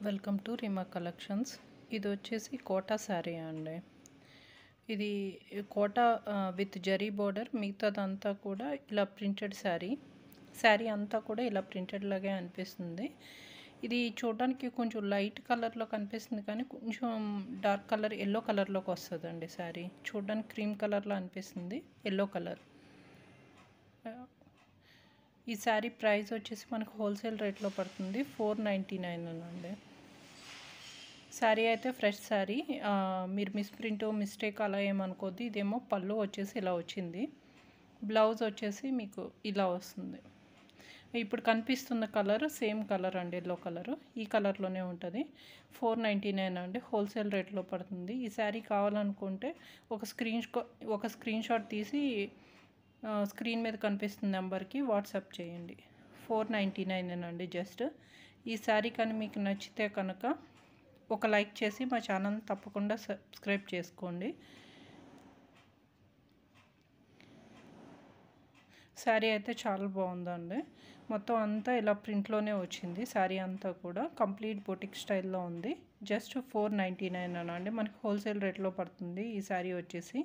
Welcome to Reema collections. ఇది వచ్చేసి quota sari అండి. ఇది కోటా విత్ జరీ బోర్డర్, మిగతాదంతా కూడా ఇలా ప్రింటెడ్ శారీ అంతా కూడా ఇలా ప్రింటెడ్ లాగే అనిపిస్తుంది. ఇది చూడడానికి కొంచెం లైట్ కలర్లో కనిపిస్తుంది, కానీ కొంచెం డార్క్ కలర్ ఎల్లో కలర్లోకి వస్తుందండి. శారీ చూడడానికి క్రీమ్ కలర్లో అనిపిస్తుంది, ఎల్లో కలర్. ఈ శారీ ప్రైస్ వచ్చేసి మనకు హోల్సేల్ రేట్లో పడుతుంది, 499 అండి. శారీ అయితే ఫ్రెష్ శారీ, మీరు మిస్టేక్ అలా ఏమనుకోద్ది. ఇదేమో పళ్ళు వచ్చేసి ఇలా వచ్చింది, బ్లౌజ్ వచ్చేసి మీకు ఇలా వస్తుంది. ఇప్పుడు కనిపిస్తున్న కలర్ సేమ్ కలర్ అండి, ఎల్లో కలరు. ఈ కలర్లోనే ఉంటుంది. 499 అండి, హోల్సేల్ రేట్లో పడుతుంది. ఈ శారీ కావాలనుకుంటే ఒక స్క్రీన్ షాట్ తీసి స్క్రీన్ మీద కనిపిస్తున్న నెంబర్కి వాట్సాప్ చేయండి. 499 అండి జస్ట్. ఈ శారీ కానీ మీకు నచ్చితే కనుక ఒక లైక్ చేసి మా ఛానల్ తప్పకుండా సబ్స్క్రైబ్ చేసుకోండి. శారీ అయితే చాలా బాగుందండి. మొత్తం అంతా ఇలా ప్రింట్లోనే వచ్చింది. శారీ అంతా కూడా కంప్లీట్ బొటిక్ స్టైల్లో ఉంది. జస్ట్ 499 అండి, మనకి హోల్సేల్ రేట్లో పడుతుంది ఈ శారీ వచ్చేసి.